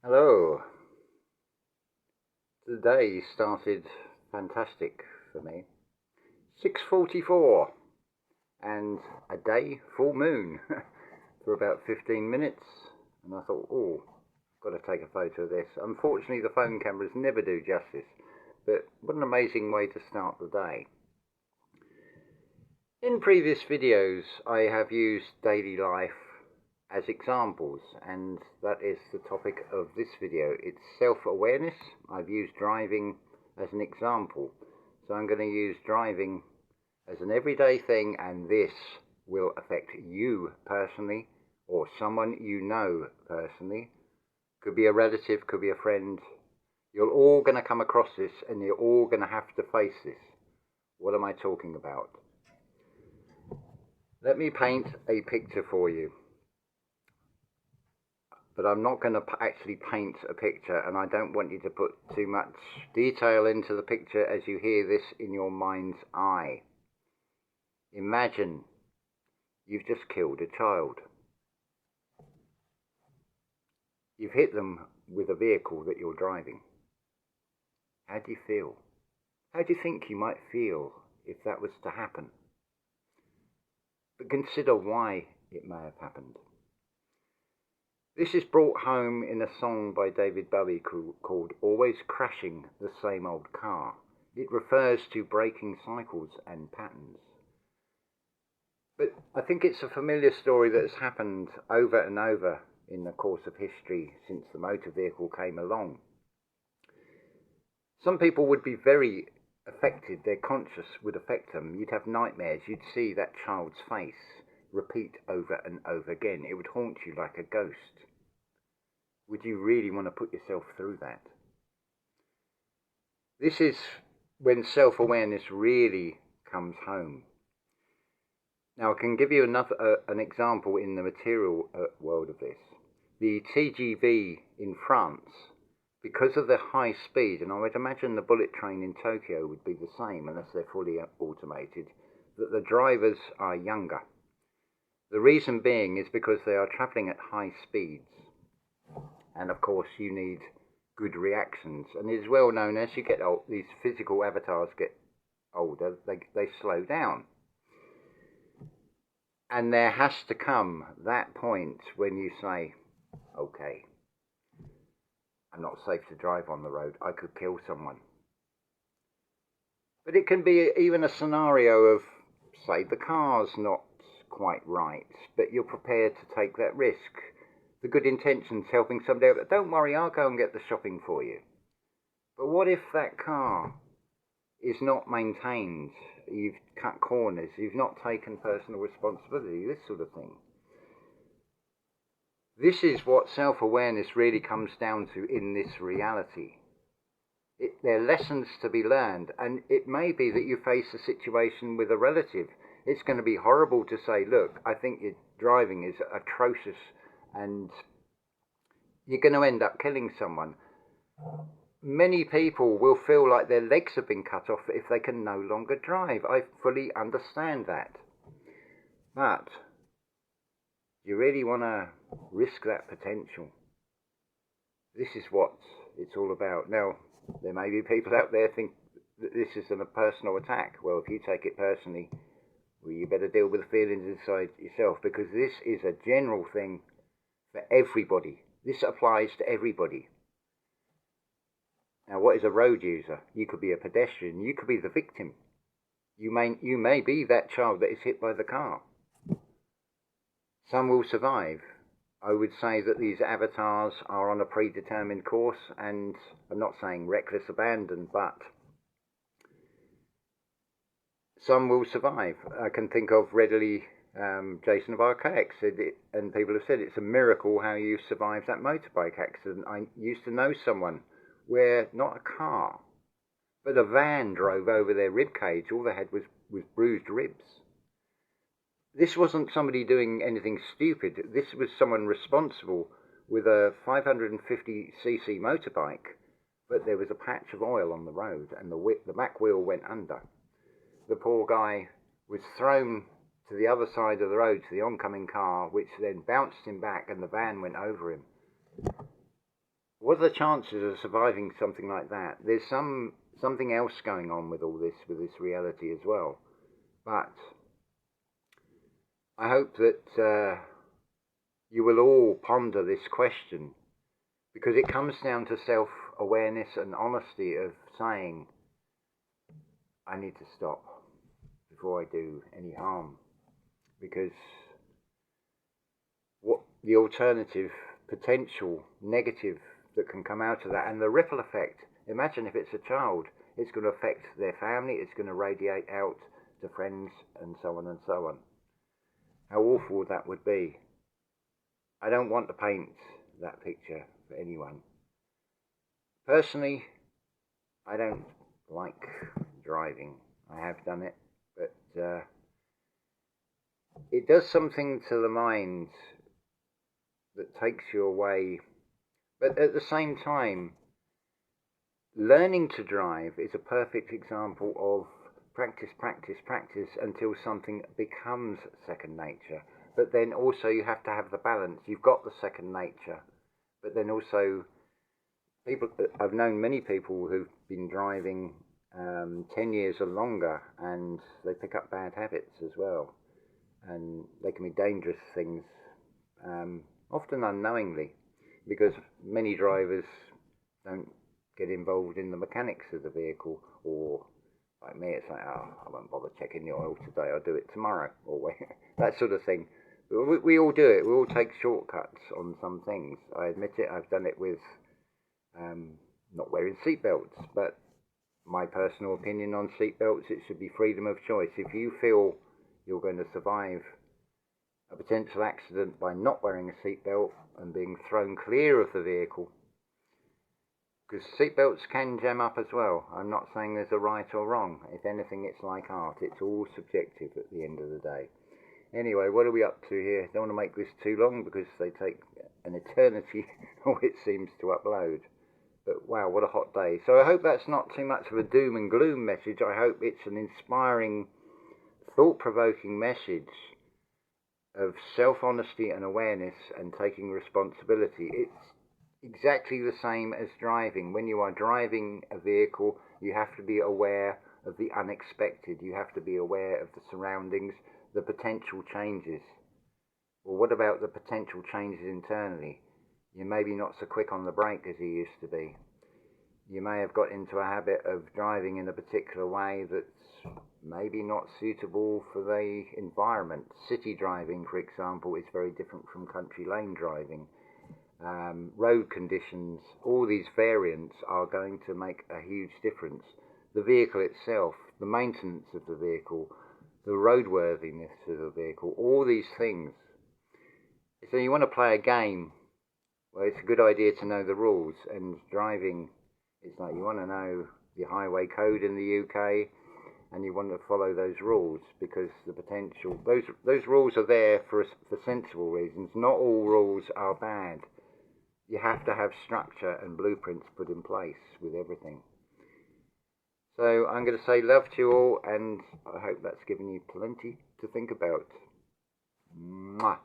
Hello. The day started fantastic for me. 6:44 and a day full moon for about 15 minutes, and I thought, oh, got to take a photo of this. Unfortunately, the phone cameras never do justice, but what an amazing way to start the day. In previous videos, I have used daily life as examples, and that is the topic of this video. It's self-awareness. I've used driving as an example, so I'm going to use driving as an everyday thing, and this will affect you personally or someone you know personally. Could be a relative, could be a friend. You're all going to come across this, and you're all going to have to face this. What am I talking about? Let me paint a picture for you. But I'm not going to actually paint a picture, and I don't want you to put too much detail into the picture as you hear this in your mind's eye. Imagine you've just killed a child. You've hit them with a vehicle that you're driving. How do you feel? How do you think you might feel if that was to happen? But consider why it may have happened. This is brought home in a song by David Bowie called Always Crashing the Same Old Car. It refers to breaking cycles and patterns. But I think it's a familiar story that has happened over and over in the course of history since the motor vehicle came along. Some people would be very affected, their conscience would affect them. You'd have nightmares, you'd see that child's face repeat over and over again. It would haunt you like a ghost. Would you really want to put yourself through that? This is when self-awareness really comes home. Now, I can give you an example in the material world of this. The TGV in France, because of the high speed, and I would imagine the bullet train in Tokyo would be the same unless they're fully automated, that the drivers are younger. The reason being is because they are travelling at high speeds. And of course, you need good reactions. And it is well known as you get old, these physical avatars get older, they slow down. And there has to come that point when you say, okay, I'm not safe to drive on the road. I could kill someone. But it can be even a scenario of, say, the car's not quite right, but you're prepared to take that risk. The good intentions helping somebody else. Don't worry, I'll go and get the shopping for you. But what if that car is not maintained? You've cut corners, you've not taken personal responsibility, this sort of thing. This is what self-awareness really comes down to in this reality. There are lessons to be learned, and it may be that you face a situation with a relative. It's going to be horrible to say, look, I think your driving is atrocious and you're going to end up killing someone. Many people will feel like their legs have been cut off if they can no longer drive. I fully understand that. But you really want to risk that potential. This is what it's all about. Now, there may be people out there think that this is a personal attack. Well, if you take it personally, well, you better deal with the feelings inside yourself, because this is a general thing for everybody. This applies to everybody. Now, what is a road user? You could be a pedestrian. You could be the victim. You may be that child that is hit by the car. Some will survive. I would say that these avatars are on a predetermined course, and I'm not saying reckless abandon, but some will survive. I can think of readily Jason of Archaic said it, and people have said it's a miracle how you survived that motorbike accident. I used to know someone where not a car, but a van drove over their rib cage. All they had was bruised ribs. This wasn't somebody doing anything stupid. This was someone responsible with a 550cc motorbike, but there was a patch of oil on the road and the back wheel went under. The poor guy was thrown to the other side of the road to the oncoming car, which then bounced him back and the van went over him. what are the chances of surviving something like that? There's something else going on with all this, with this reality as well. But I hope that you will all ponder this question, because it comes down to self-awareness and honesty of saying, I need to stop before I do any harm. Because what the alternative, potential negative that can come out of that, and the ripple effect, imagine if it's a child, it's going to affect their family, it's going to radiate out to friends, and so on and so on. How awful that would be. I don't want to paint that picture for anyone. Personally, I don't like driving. I have done it, but it does something to the mind that takes you away. But at the same time, learning to drive is a perfect example of practice, practice, practice until something becomes second nature. But then also you have to have the balance. You've got the second nature, but then also I've known many people who've been driving 10 years or longer, and they pick up bad habits as well. And they can be dangerous things, often unknowingly, because many drivers don't get involved in the mechanics of the vehicle, or like me, it's like, oh, I won't bother checking the oil today, I'll do it tomorrow, or that sort of thing. We all do it. We all take shortcuts on some things. I admit it. I've done it with not wearing seatbelts, but my personal opinion on seatbelts, it should be freedom of choice. If you feel you're going to survive a potential accident by not wearing a seatbelt and being thrown clear of the vehicle, because seatbelts can jam up as well. I'm not saying there's a right or wrong. If anything, it's like art. It's all subjective at the end of the day. Anyway, what are we up to here? Don't want to make this too long because they take an eternity, or it seems, to upload. But wow, what a hot day. So I hope that's not too much of a doom and gloom message. I hope it's an inspiring, thought-provoking message of self-honesty and awareness and taking responsibility. It's exactly the same as driving. When you are driving a vehicle, you have to be aware of the unexpected. You have to be aware of the surroundings, the potential changes. Well, what about the potential changes internally? You may be not so quick on the brake as you used to be. You may have got into a habit of driving in a particular way that's maybe not suitable for the environment. City driving, for example, is very different from country lane driving. Road conditions, all these variants are going to make a huge difference. The vehicle itself, the maintenance of the vehicle, the roadworthiness of the vehicle, all these things. So you want to play a game, well, it's a good idea to know the rules. And driving, it's like you want to know the highway code in the UK, and you want to follow those rules, because the potential, those rules are there for sensible reasons. Not all rules are bad. You have to have structure and blueprints put in place with everything. So I'm going to say love to you all, and I hope that's given you plenty to think about. Mwah.